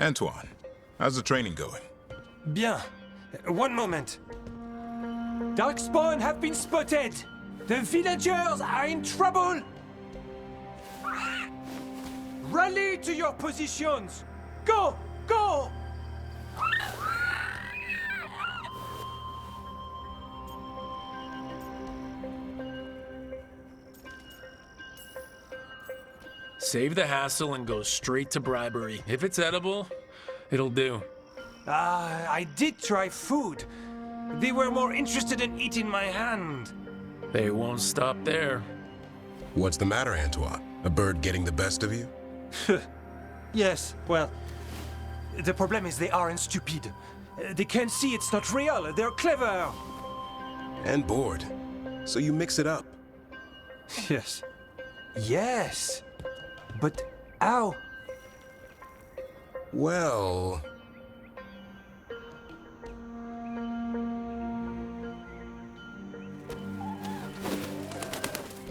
Antoine, how's the training going? Bien. One moment. Darkspawn have been spotted. The villagers are in trouble. Rally to your positions. Go! Go! Save the hassle and go straight to bribery. If it's edible, it'll do. I did try food. They were more interested in eating my hand. They won't stop there. What's the matter, Antoine? A bird getting the best of you? Yes, well, the problem is they aren't stupid. They can see it's not real. They're clever. And bored. So you mix it up. Yes. Yes. But how? Well...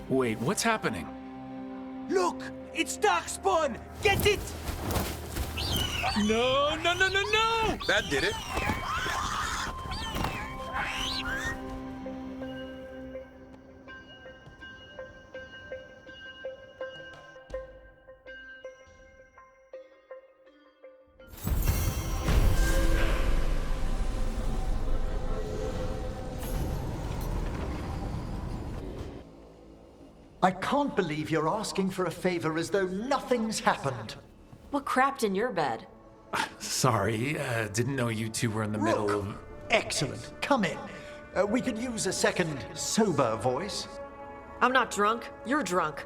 Wait, what's happening? Look! It's Darkspawn! Get it! No, no, no, no, no! That did it. I can't believe you're asking for a favor as though nothing's happened. What crapped in your bed? Sorry, didn't know you two were in the middle of... Excellent. Come in. We could use a second sober voice. I'm not drunk. You're drunk.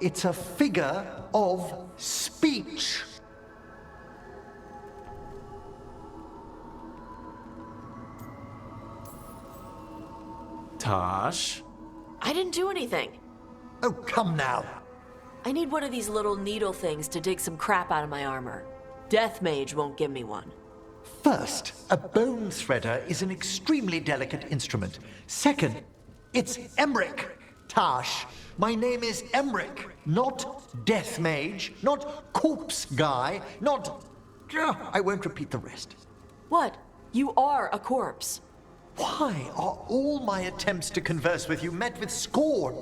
It's a figure of speech. Tosh? I didn't do anything. Oh, come now. I need one of these little needle things to dig some crap out of my armor. Death Mage won't give me one. First, a bone threader is an extremely delicate instrument. Second, it's Emmerich. Tash, my name is Emmerich, not Death Mage, not Corpse Guy, not... I won't repeat the rest. What? You are a corpse. Why are all my attempts to converse with you met with scorn?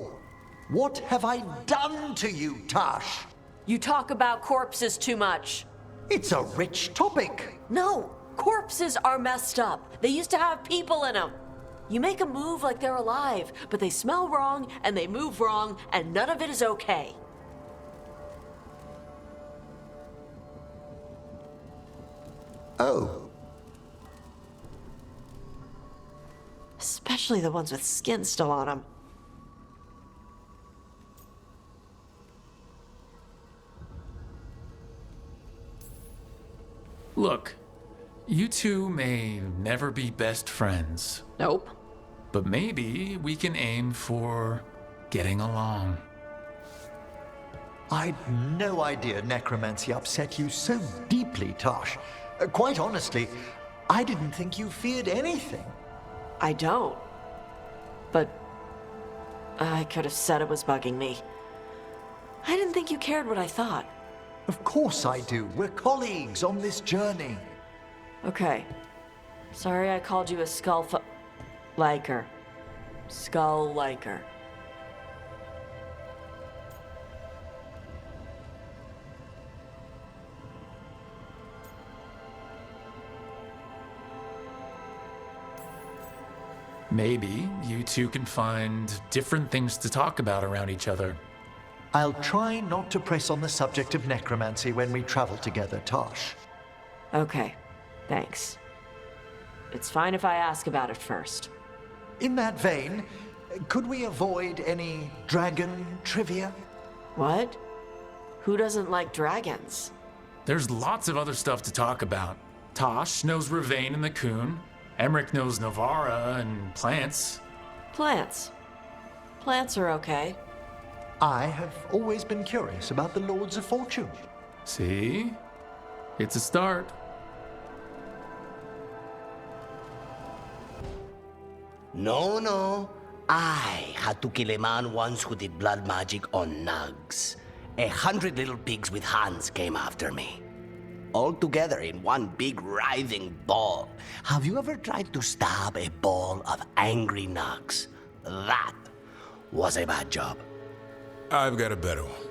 What have I done to you, Tash? You talk about corpses too much. It's a rich topic. No, corpses are messed up. They used to have people in them. You make a move like they're alive, but they smell wrong and they move wrong, and none of it is okay. Oh. Especially the ones with skin still on them. Look, you two may never be best friends, Nope. but maybe we can aim for getting along. I'd no idea necromancy upset you so deeply, Tosh. Quite honestly, I didn't think you feared anything. I don't. But I could have said it was bugging me. I didn't think you cared what I thought. Of course I do. We're colleagues on this journey. Okay. Sorry I called you a liker. Skull liker. Maybe you two can find different things to talk about around each other. I'll try not to press on the subject of necromancy when we travel together, Tosh. Okay. Thanks. It's fine if I ask about it first. In that vein, could we avoid any dragon trivia? What? Who doesn't like dragons? There's lots of other stuff to talk about. Tosh knows Ravain and the Coon. Emmerich knows Navara and plants. Plants. Plants are okay. I have always been curious about the Lords of Fortune. See? It's a start. No. I had to kill a man once who did blood magic on nugs. 100 little pigs with hands came after me. all together in one big writhing ball. Have you ever tried to stab a ball of angry knocks? That was a bad job. I've got a better one.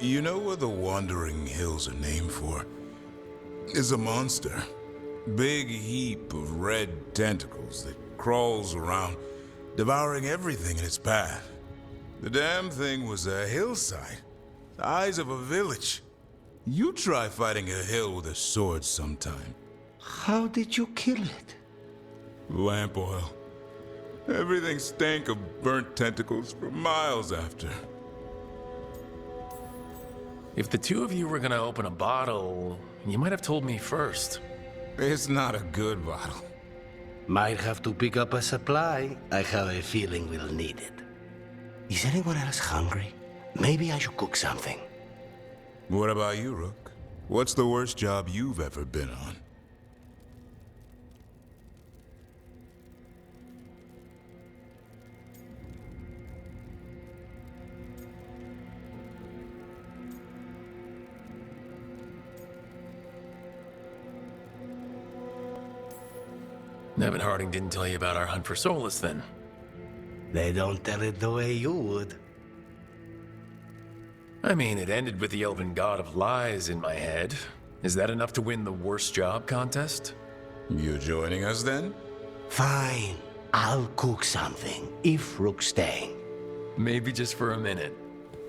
You know what the Wandering Hills are named for? It's a monster. Big heap of red tentacles that crawls around, devouring everything in its path. The damn thing was a hillside, the size of a village. You try fighting a hill with a sword sometime. How did you kill it? Lamp oil. Everything stank of burnt tentacles for miles after. If the two of you were gonna open a bottle, you might have told me first. It's not a good bottle. Might have to pick up a supply. I have a feeling we'll need it. Is anyone else hungry? Maybe I should cook something. What about you, Rook? What's the worst job you've ever been on? Nevin Harding didn't tell you about our hunt for Solus, then? They don't tell it the way you would. I mean, it ended with the Elven God of Lies in my head. Is that enough to win the worst job contest? You joining us then? Fine. I'll cook something, if Rook's staying. Maybe just for a minute.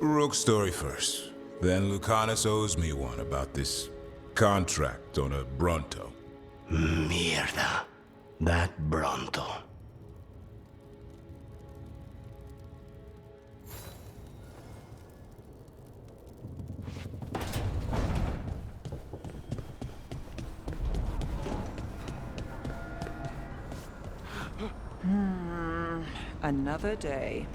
Rook's story first. Then Lucanus owes me one about this contract on a Bronto. Mierda. That Bronto. Another day.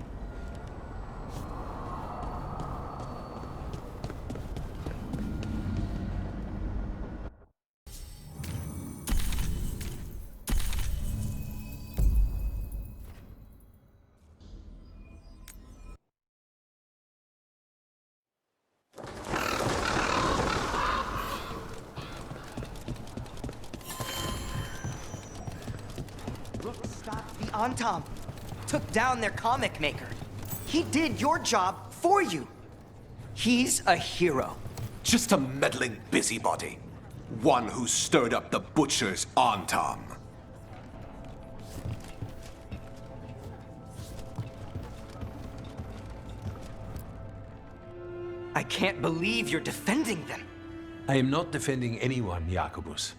Rook stopped the Antam. Took down their comic maker. He did your job for you. He's a hero. Just a meddling busybody. One who stirred up the butcher's Antam. I can't believe you're defending them. I am not defending anyone, Jacobus.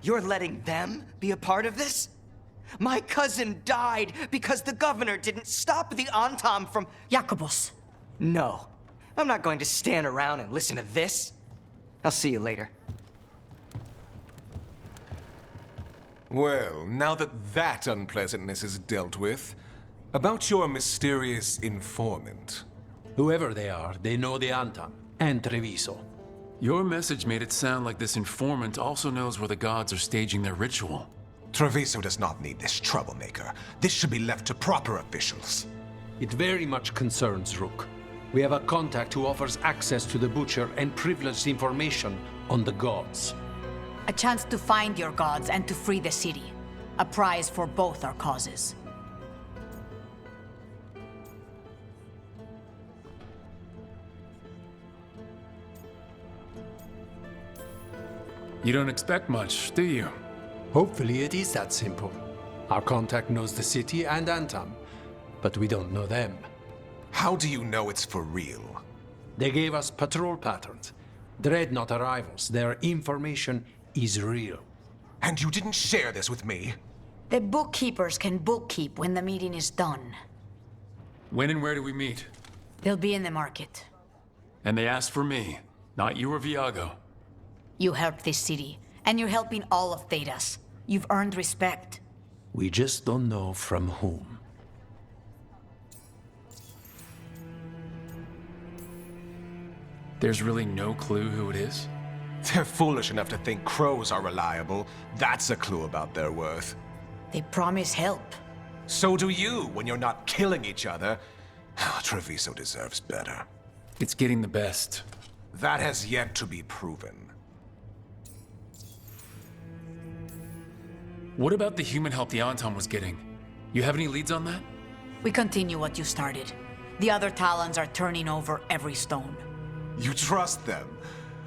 You're letting them be a part of this? My cousin died because the governor didn't stop the Antam from... Jacobus. No. I'm not going to stand around and listen to this. I'll see you later. Well, now that unpleasantness is dealt with, about your mysterious informant. Whoever they are, they know the Antam and Treviso. Your message made it sound like this informant also knows where the gods are staging their ritual. Treviso does not need this troublemaker. This should be left to proper officials. It very much concerns Rook. We have a contact who offers access to the Butcher and privileged information on the gods. A chance to find your gods and to free the city. A prize for both our causes. You don't expect much, do you? Hopefully it is that simple. Our contact knows the city and Antam, but we don't know them. How do you know it's for real? They gave us patrol patterns. Dreadnought arrivals. Their information is real. And you didn't share this with me? The bookkeepers can bookkeep when the meeting is done. When and where do we meet? They'll be in the market. And they asked for me, not you or Viago. You helped this city, and you're helping all of Thedas. You've earned respect. We just don't know from whom. There's really no clue who it is? They're foolish enough to think crows are reliable. That's a clue about their worth. They promise help. So do you when you're not killing each other. Treviso deserves better. It's getting the best. That has yet to be proven. What about the human help the Anton was getting? You have any leads on that? We continue what you started. The other Talons are turning over every stone. You trust them?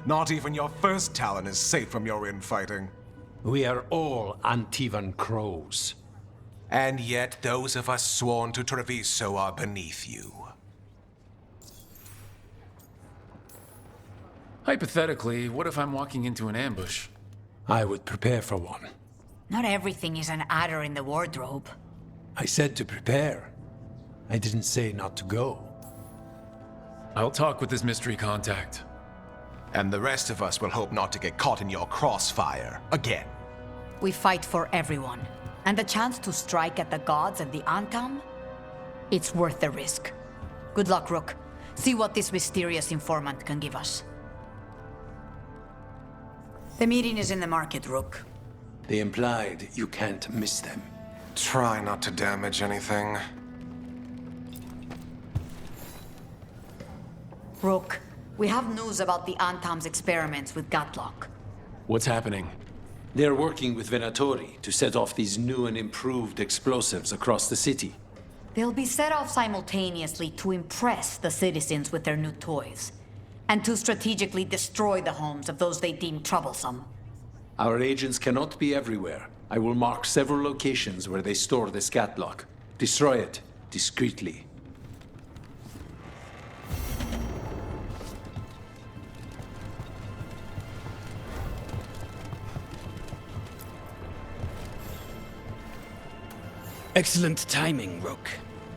Not even your first Talon is safe from your infighting. We are all Antivan crows. And yet those of us sworn to Treviso are beneath you. Hypothetically, what if I'm walking into an ambush? I would prepare for one. Not everything is an adder in the wardrobe. I said to prepare. I didn't say not to go. I'll talk with this mystery contact. And the rest of us will hope not to get caught in your crossfire again. We fight for everyone. And the chance to strike at the gods and the Antam? It's worth the risk. Good luck, Rook. See what this mysterious informant can give us. The meeting is in the market, Rook. They implied you can't miss them. Try not to damage anything. Rook, we have news about the Antam's experiments with Gatlock. What's happening? They're working with Venatori to set off these new and improved explosives across the city. They'll be set off simultaneously to impress the citizens with their new toys, and to strategically destroy the homes of those they deem troublesome. Our agents cannot be everywhere. I will mark several locations where they store the Scatlock. Destroy it discreetly. Excellent timing, Rook.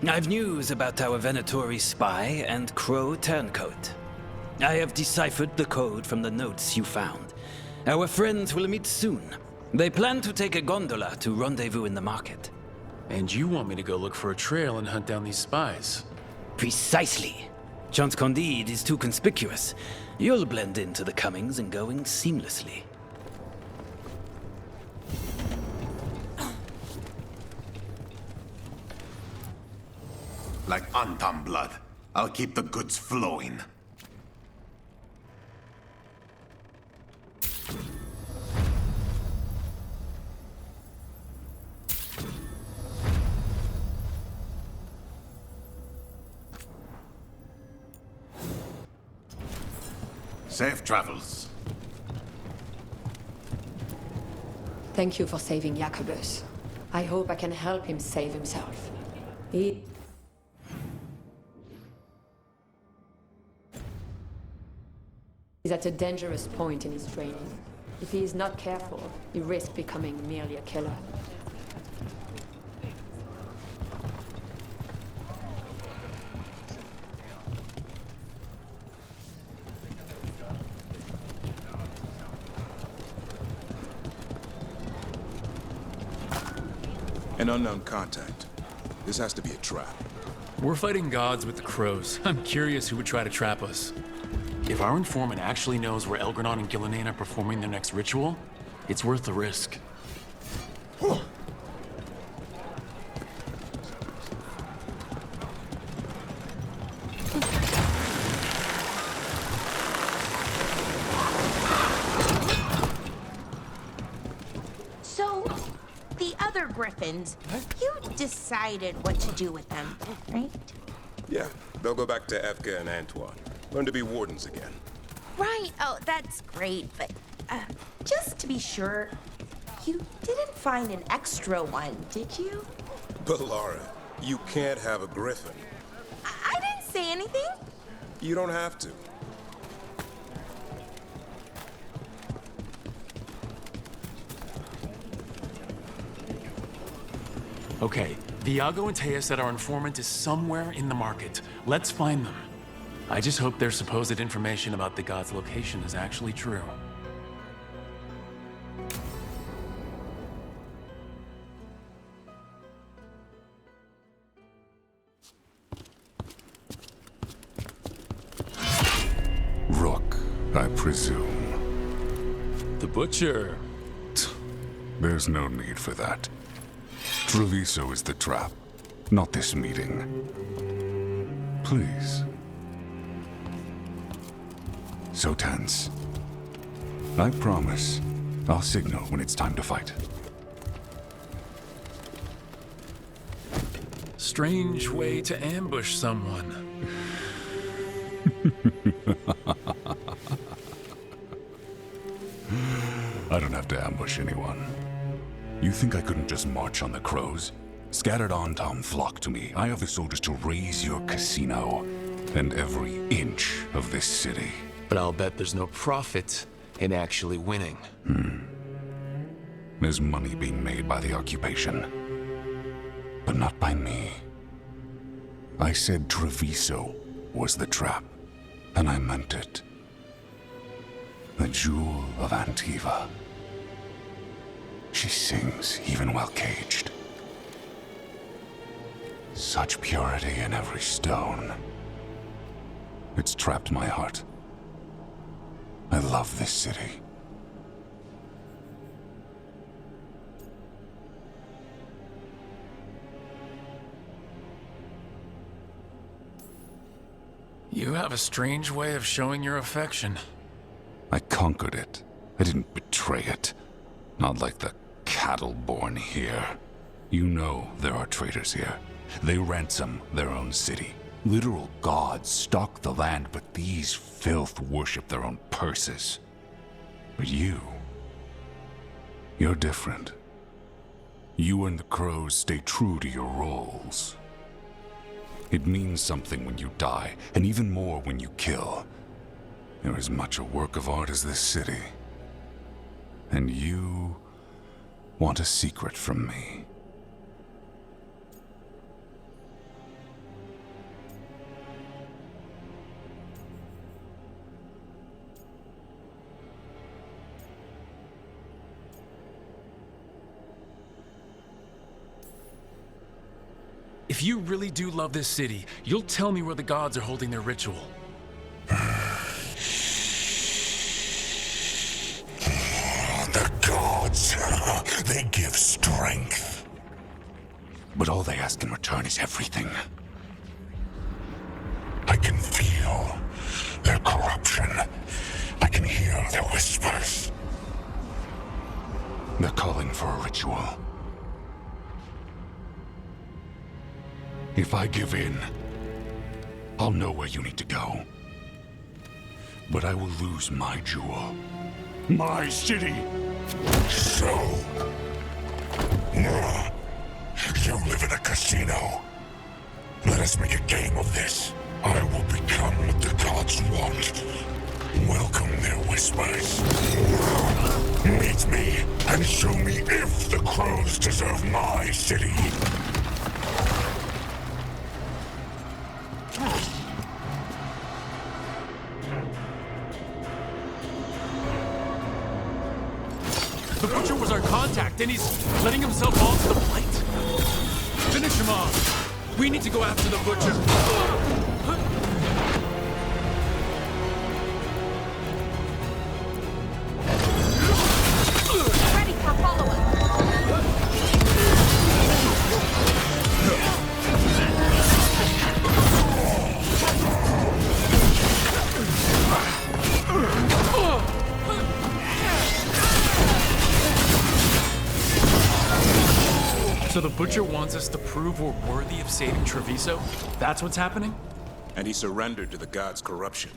I've news about our Venatori spy and Crow turncoat. I have deciphered the code from the notes you found. Our friends will meet soon. They plan to take a gondola to rendezvous in the market. And you want me to go look for a trail and hunt down these spies? Precisely. Chance Candide is too conspicuous. You'll blend into the comings and goings seamlessly. Like Antam blood. I'll keep the goods flowing. Safe travels. Thank you for saving Jacobus. I hope I can help him save himself. He... is at a dangerous point in his training. If he is not careful, he risks becoming merely a killer. An unknown contact. This has to be a trap. We're fighting gods with the crows. I'm curious who would try to trap us. If our informant actually knows where Elgranon and Gillinan are performing their next ritual, it's worth the risk. So, the other griffins, you decided what to do with them, right? Yeah, they'll go back to Evka and Antoine. Learn to be wardens again. Right. Oh, that's great. But just to be sure, you didn't find an extra one, did you? But Laura, you can't have a griffin. I didn't say anything. You don't have to. Okay, Viago and Taya said our informant is somewhere in the market. Let's find them. I just hope their supposed information about the god's location is actually true. Rook, I presume. The Butcher. There's no need for that. Treviso is the trap, not this meeting. Please. So tense. I promise, I'll signal when it's time to fight. strange way to ambush someone. I don't have to ambush anyone. You think I couldn't just march on the crows? Scattered Antom flock to me. I have the soldiers to raise your casino and every inch of this city. But I'll bet there's no profit in actually winning. There's money being made by the occupation, but not by me. I said Treviso was the trap, and I meant it. The jewel of Antiva. She sings even while caged. Such purity in every stone. It's trapped my heart. I love this city. You have a strange way of showing your affection. I conquered it. I didn't betray it. Not like the cattle born here. You know there are traitors here. They ransom their own city. Literal gods stalk the land, but these filth worship their own purses. But you're different. You and the crows stay true to your roles. It means something when you die, and even more when you kill. You're as much a work of art as this city. And you want a secret from me. If you really do love this city, you'll tell me where the gods are holding their ritual. The gods, they give strength. But all they ask in return is everything. I can feel their corruption. I can hear their whispers. They're calling for a ritual. If I give in, I'll know where you need to go. But I will lose my jewel. My city! So... you live in a casino. Let us make a game of this. I will become what the gods want. Welcome their whispers. Meet me and show me if the crows deserve my city. The Butcher was our contact, and he's letting himself onto the plate. Finish him off. We need to go after the Butcher. Ready, Cap, follow us. So the Butcher wants us to prove we're worthy of saving Treviso? That's what's happening? And he surrendered to the gods' corruption.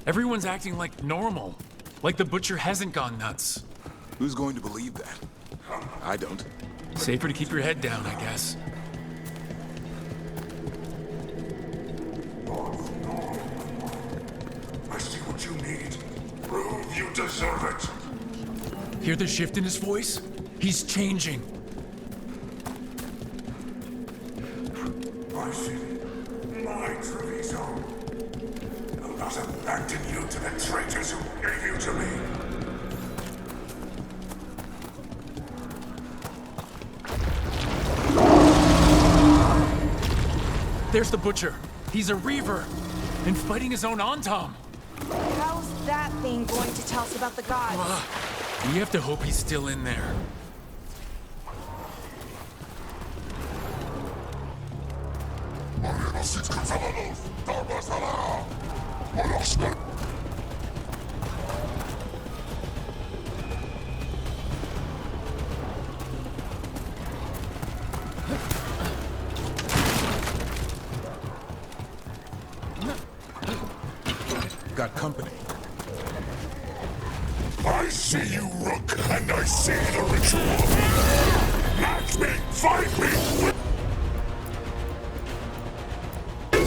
Everyone's acting like normal. Like the Butcher hasn't gone nuts. Who's going to believe that? I don't. Safer to keep your head down, I guess. I see what you need. Prove you deserve it. Hear the shift in his voice? He's changing. My city, my Treviso. I'll not abandon you to the traitors who gave you to me. There's the Butcher. He's a Reaver. And fighting his own Antom. How's that thing going to tell us about the gods? We have to hope he's still in there. company. I see you, Rook, and I see the ritual. Match me, fight me,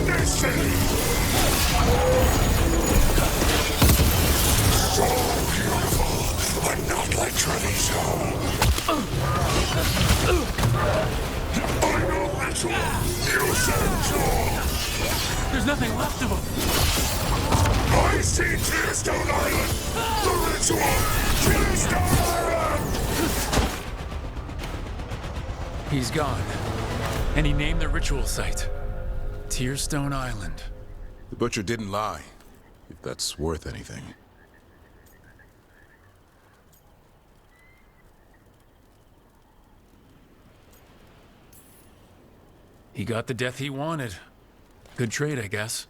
this city. So beautiful, but not like Treviso. I know ritual. You said There's nothing left of him. I see Tearstone Island. The ritual. Tearstone Island. He's gone. And he named the ritual site Tearstone Island. The Butcher didn't lie, if that's worth anything. He got the death he wanted. Good trade, I guess.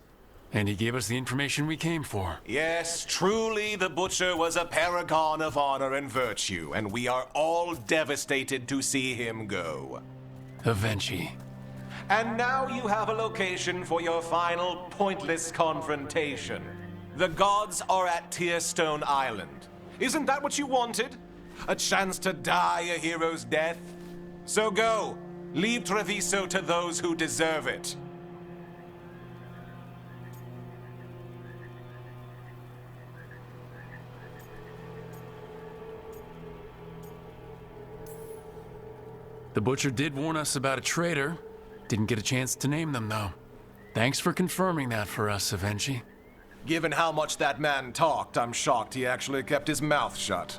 And he gave us the information we came for. Yes, truly the Butcher was a paragon of honor and virtue, and we are all devastated to see him go. Eventually. And now you have a location for your final pointless confrontation. The gods are at Tearstone Island. Isn't that what you wanted? A chance to die a hero's death? So go. Leave Treviso to those who deserve it. The Butcher did warn us about a traitor. Didn't get a chance to name them, though. Thanks for confirming that for us, Evenchi. Given how much that man talked, I'm shocked he actually kept his mouth shut.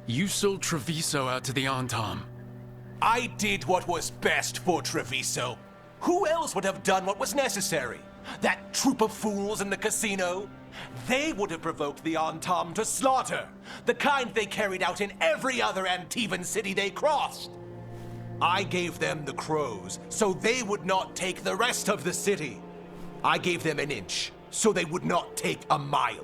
You sold Treviso out to the Antam. I did what was best for Treviso. Who else would have done what was necessary? That troop of fools in the casino? They would have provoked the Antam to slaughter, the kind they carried out in every other Antivan city they crossed. I gave them the crows, so they would not take the rest of the city. I gave them an inch, so they would not take a mile.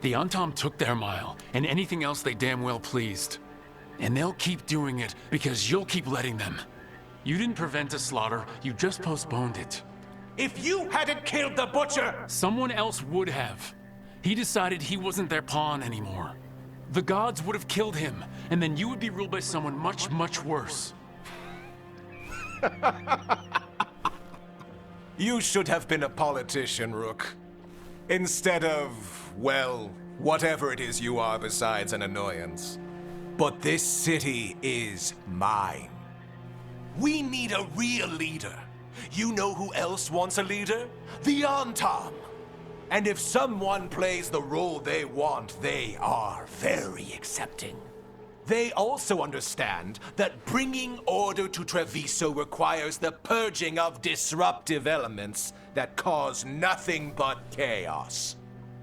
The Antam took their mile, and anything else they damn well pleased. And they'll keep doing it, because you'll keep letting them. You didn't prevent a slaughter, you just postponed it. If you hadn't killed the Butcher! Someone else would have. He decided he wasn't their pawn anymore. The gods would have killed him, and then you would be ruled by someone much, much worse. You should have been a politician, Rook. Instead of, well, whatever it is you are besides an annoyance. But this city is mine. We need a real leader. You know who else wants a leader? The Antam. And if someone plays the role they want, they are very accepting. They also understand that bringing order to Treviso requires the purging of disruptive elements that cause nothing but chaos.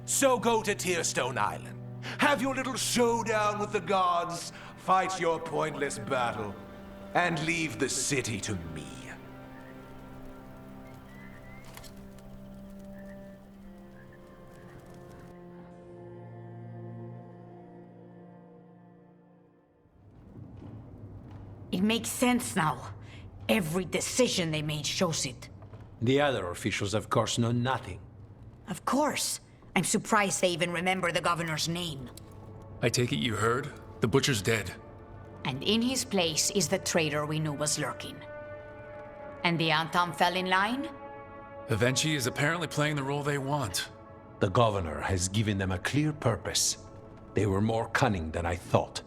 So go to Tearstone Island, have your little showdown with the gods, fight your pointless battle, and leave the city to me. It makes sense now. Every decision they made shows it. The other officials, of course, know nothing. Of course. I'm surprised they even remember the governor's name. I take it you heard? The Butcher's dead. And in his place is the traitor we knew was lurking. And the Antam fell in line? Evenchi is apparently playing the role they want. The governor has given them a clear purpose. They were more cunning than I thought.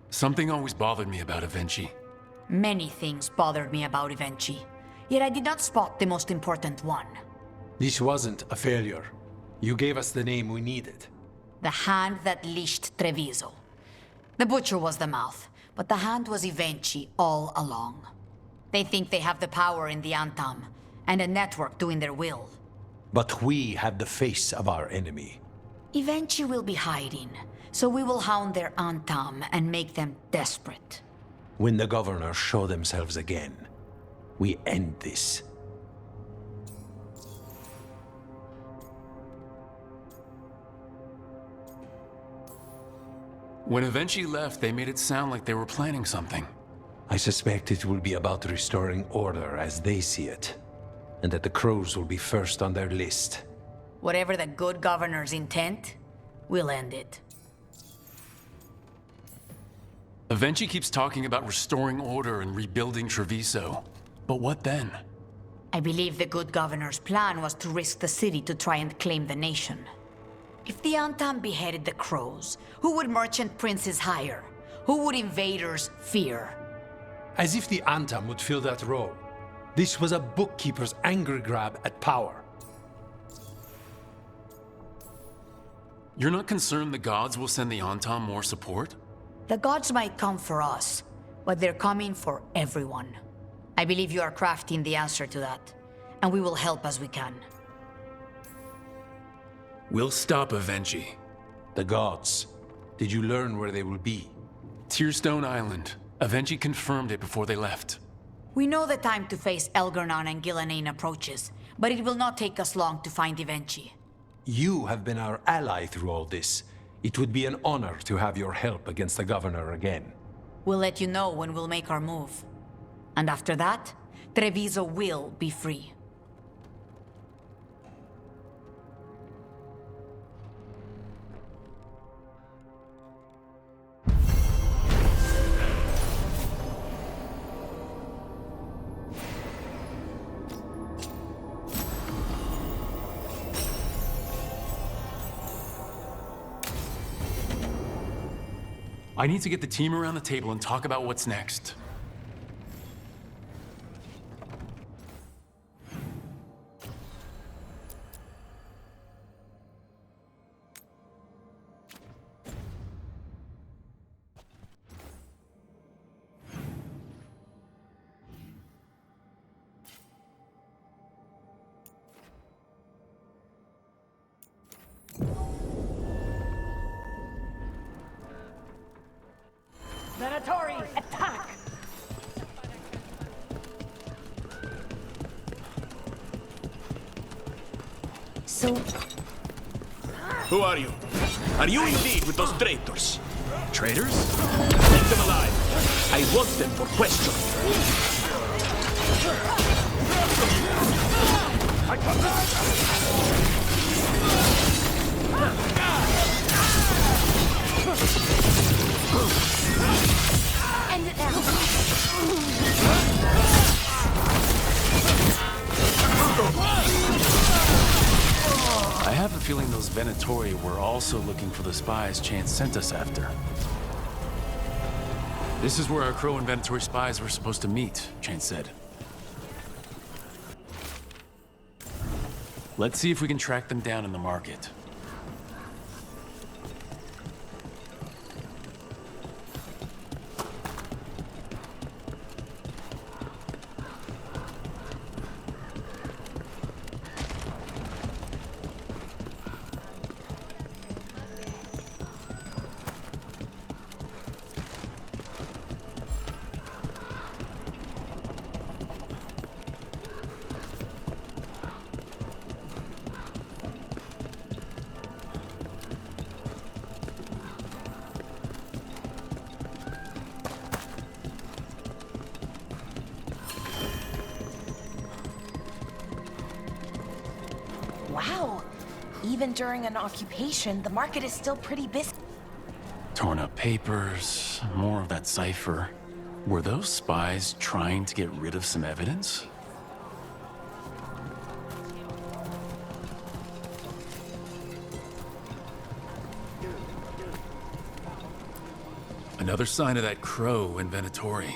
Something always bothered me about Evenchi. Many things bothered me about Evenchi. Yet I did not spot the most important one. This wasn't a failure. You gave us the name we needed. The hand that leashed Treviso. The Butcher was the mouth, but the hand was Evenchi all along. They think they have the power in the Antam, and a network doing their will. But we have the face of our enemy. Evenchi will be hiding, so we will hound their Antam and make them desperate. When the governors show themselves again, we end this. When Avenchi left, they made it sound like they were planning something. I suspect it will be about restoring order as they see it, and that the Crows will be first on their list. Whatever the good governor's intent, we'll end it. Avenchi keeps talking about restoring order and rebuilding Treviso. But what then? I believe the good governor's plan was to risk the city to try and claim the nation. If the Antam beheaded the Crows, who would merchant princes hire? Who would invaders fear? As if the Antam would fill that role. This was a bookkeeper's angry grab at power. You're not concerned the gods will send the Antam more support? The gods might come for us, but they're coming for everyone. I believe you are crafting the answer to that, and we will help as we can. We'll stop Avenchi. The gods. Did you learn where they will be? Tearstone Island. Avenchi confirmed it before they left. We know the time to face Elgernon and Gillanane approaches, but it will not take us long to find Avenchi. You have been our ally through all this. It would be an honor to have your help against the governor again. We'll let you know when we'll make our move. And after that, Treviso will be free. I need to get the team around the table and talk about what's next. Venatori, attack! So... Who are you? Are you indeed with those traitors? Traitors? Keep them alive. I want them for questioning. End it now. I have a feeling those Venatori were also looking for the spies Chance sent us after. This is where our Crow and Venatori spies were supposed to meet, Chance said. Let's see if we can track them down in the market. Wow. Even during an occupation, the market is still pretty busy. Torn up papers, more of that cipher. Were those spies trying to get rid of some evidence? Another sign of that Crow in Venatori.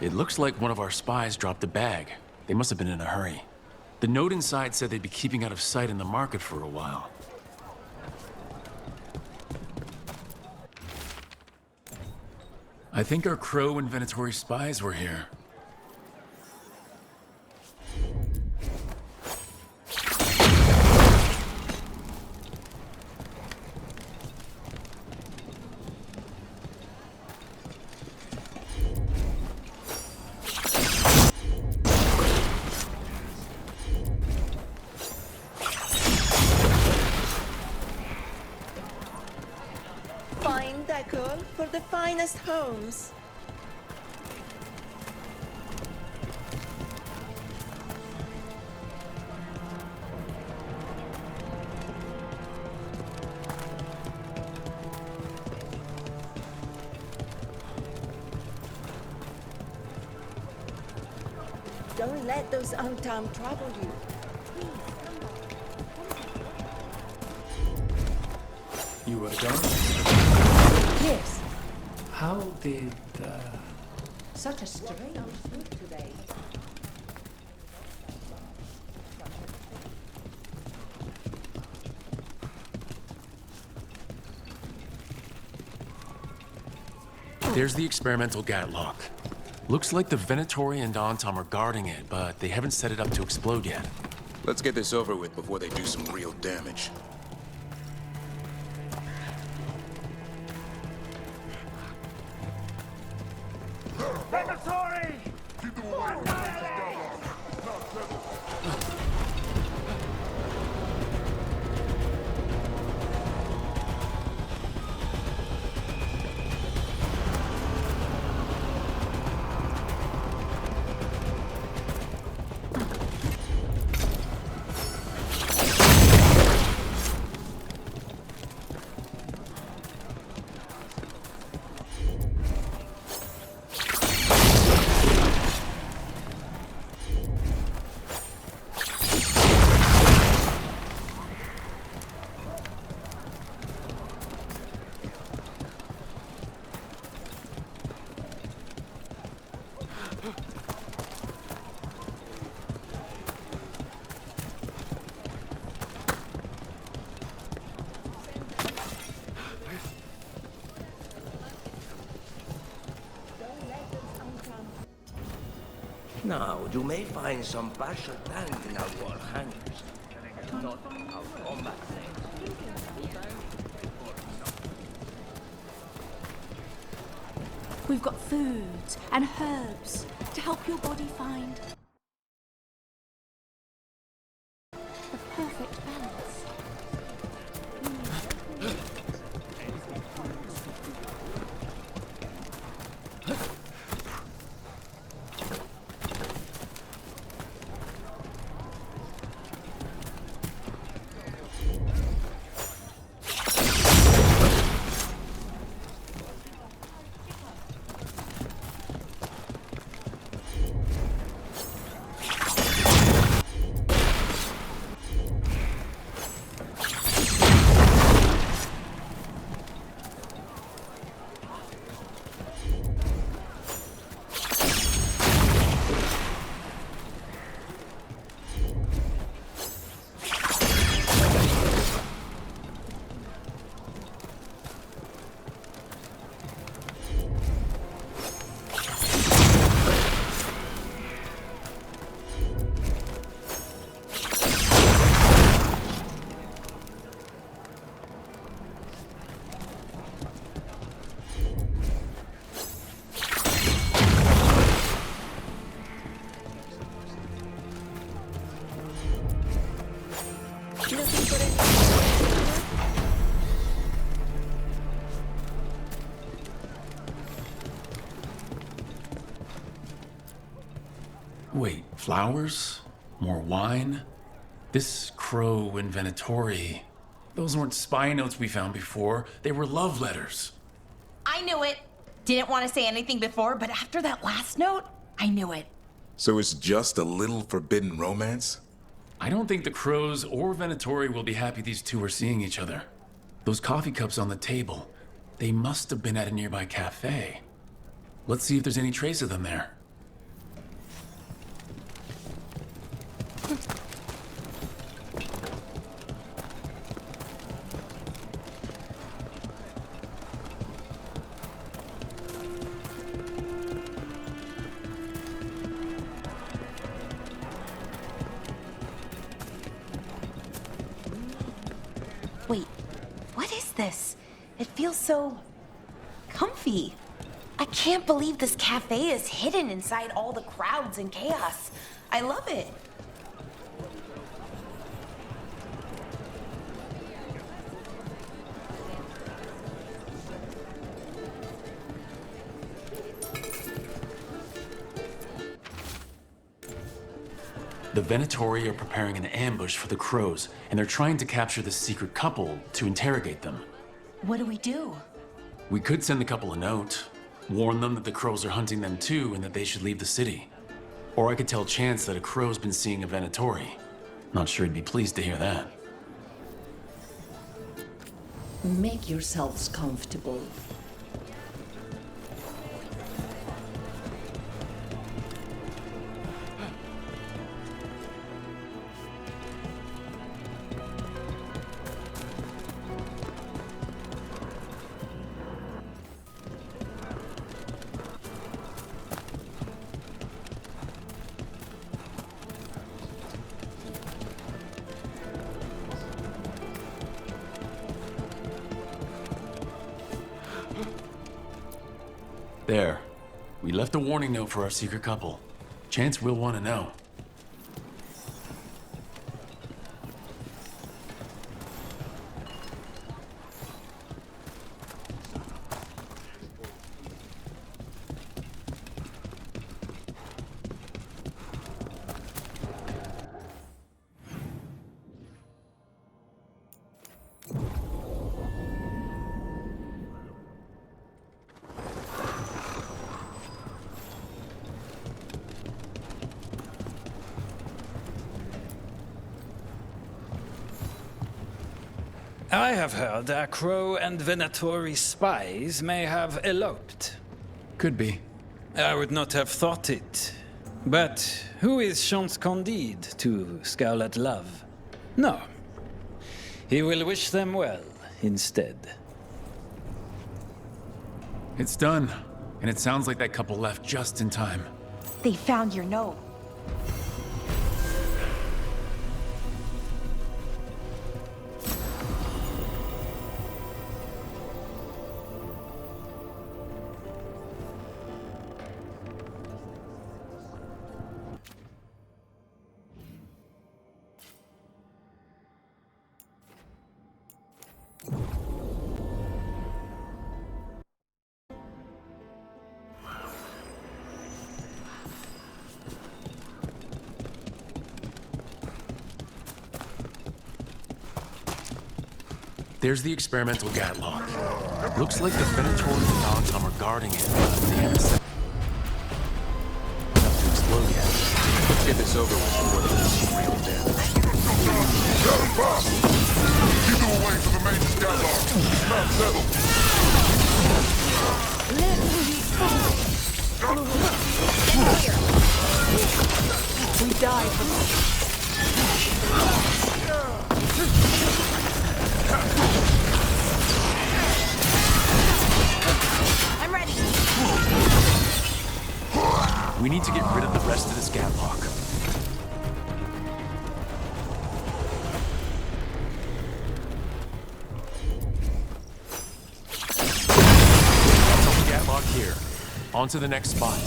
It looks like one of our spies dropped a bag. They must have been in a hurry. The note inside said they'd be keeping out of sight in the market for a while. I think our Crow and Venatori spies were here. typical for the finest homes. Don't let those Antam trouble you. You were gone? Yes. How did, Such a strange mood today. There's the experimental gatlock. Looks like the Venatori and Antom are guarding it, but they haven't set it up to explode yet. Let's get this over with before they do some real damage. Venatori! Now, you may find some partial talent in our wall hangers. Not our combat range. We've got foods and herbs to help your body find the perfect balance. Wait, flowers? More wine? This crow and Venatori, those weren't spy notes we found before. They were love letters. I knew it. Didn't want to say anything before, but after that last note, I knew it. So it's just a little forbidden romance? I don't think the crows or Venatori will be happy these two are seeing each other. Those coffee cups on the table, they must have been at a nearby cafe. Let's see if there's any trace of them there. Wait, what is this? It feels so comfy. I can't believe this cafe is hidden inside all the crowds and chaos. I love it. The Venatori are preparing an ambush for the Crows, and they're trying to capture this secret couple to interrogate them. What do we do? We could send the couple a note, warn them that the Crows are hunting them too and that they should leave the city. Or I could tell Chance that a Crow's been seeing a Venatori. Not sure he'd be pleased to hear that. Make yourselves comfortable. There. We left a warning note for our secret couple. Chance will want to know. I have heard that Crow and Venatori spies may have eloped. Could be. I would not have thought it. But who is Chance Candide to scowl at love? No. He will wish them well instead. It's done. And it sounds like that couple left just in time. They found your note. There's the experimental gatlock. Looks like the Venatori and Antom are guarding it. They haven't set enough to explode yet. Let's get this over with before there's real damage. Keep it away from the major gatlock. Not settled. We died from I'm ready. We need to get rid of the rest of this gatlock. That's the gatlock here. On to the next spot.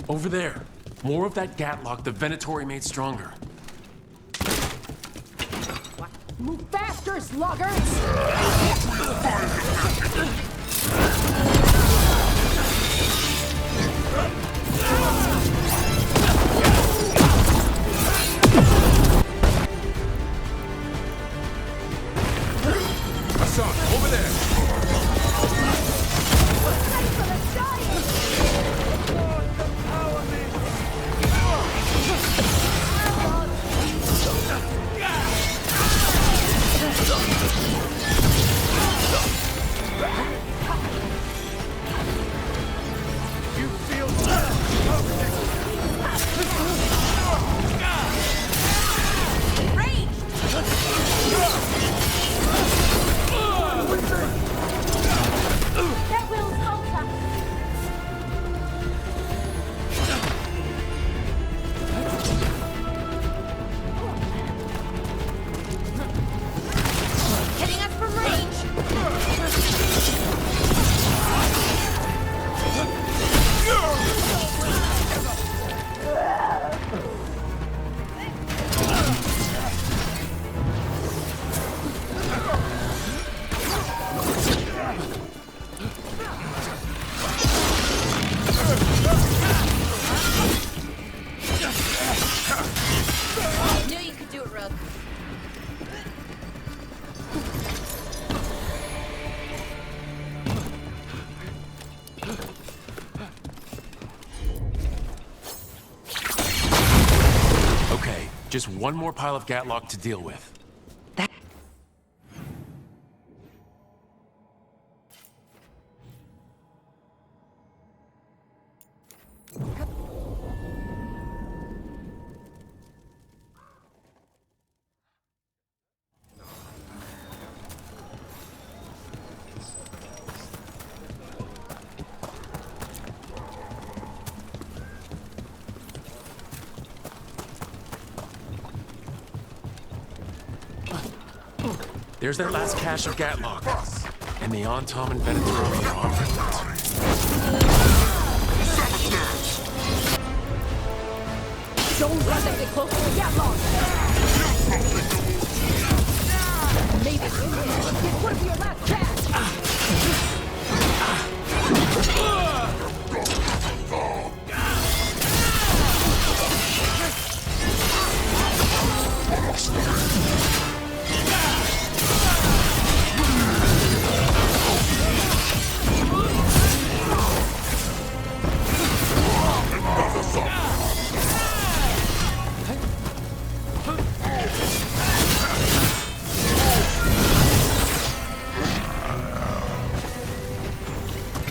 Over there. More of that gatlock the Venatori made stronger. Move faster, sluggers! Just one more pile of Gatlock to deal with. There's their last cache of Gatlock. And the Antom and Venatori are offering it. Don't let them get close to the Gatlock! Maybe it's one of your last cash!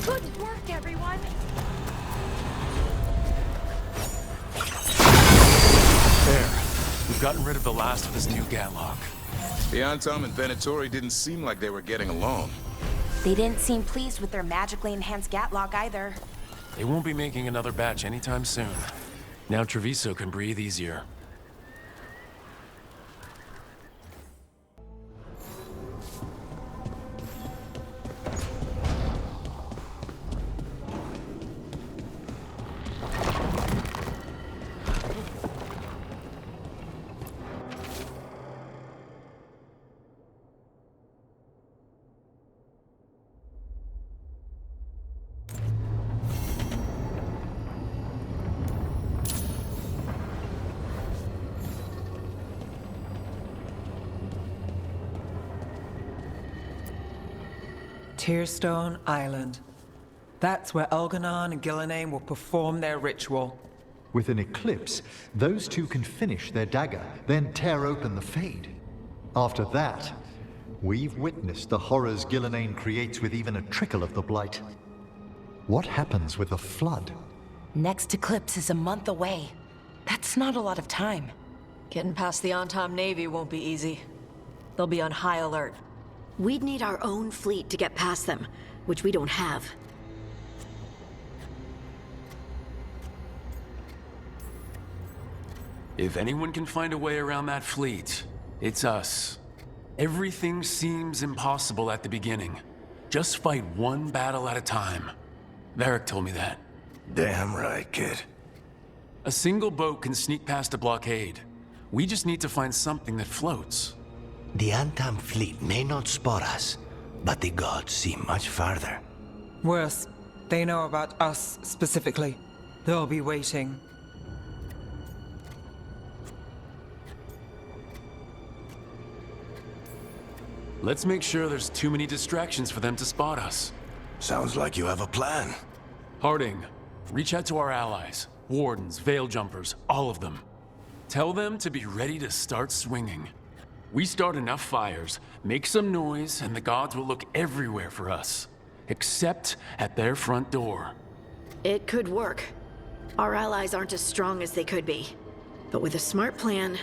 Good work, everyone! There. We've gotten rid of the last of this new Gatlock. The Antom and Venatori didn't seem like they were getting along. They didn't seem pleased with their magically enhanced Gatlock either. They won't be making another batch anytime soon. Now Treviso can breathe easier. Tearstone Island. That's where Elganon and Gillenane will perform their ritual. With an eclipse, those two can finish their dagger, then tear open the Fade. After that, we've witnessed the horrors Gillenane creates with even a trickle of the Blight. What happens with the Flood? Next eclipse is a month away. That's not a lot of time. Getting past the Antom Navy won't be easy. They'll be on high alert. We'd need our own fleet to get past them, which we don't have. If anyone can find a way around that fleet, it's us. Everything seems impossible at the beginning. Just fight one battle at a time. Varric told me that. Damn right, kid. A single boat can sneak past a blockade. We just need to find something that floats. The Antam fleet may not spot us, but the gods see much farther. Worse, they know about us specifically. They'll be waiting. Let's make sure there's too many distractions for them to spot us. Sounds like you have a plan. Harding, reach out to our allies. Wardens, Veil Jumpers, all of them. Tell them to be ready to start swinging. We start enough fires, make some noise, and the gods will look everywhere for us. Except at their front door. It could work. Our allies aren't as strong as they could be. But with a smart plan,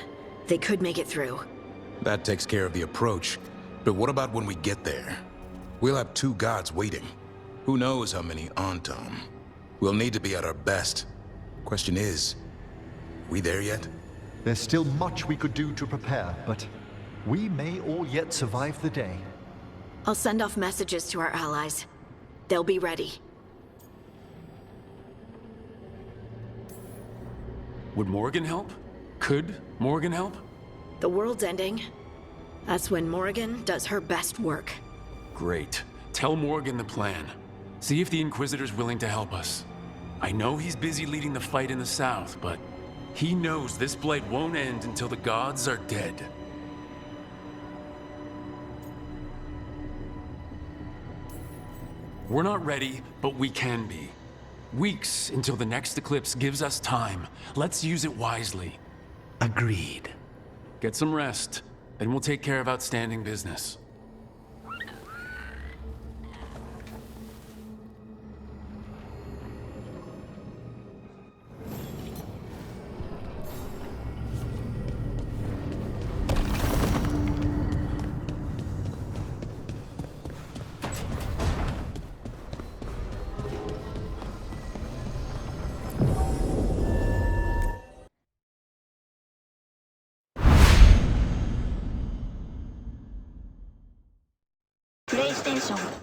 they could make it through. That takes care of the approach. But what about when we get there? We'll have two gods waiting. Who knows how many Antom? We'll need to be at our best. Question is, we there yet? There's still much we could do to prepare, but we may all yet survive the day. I'll send off messages to our allies. They'll be ready. Would Morgan help? Could Morgan help? The world's ending. That's when Morgan does her best work. Great. Tell Morgan the plan. See if the Inquisitor's willing to help us. I know he's busy leading the fight in the south, but he knows this blight won't end until the gods are dead. We're not ready, but we can be. Weeks until the next eclipse gives us time. Let's use it wisely. Agreed. Get some rest, then we'll take care of outstanding business. PlayStation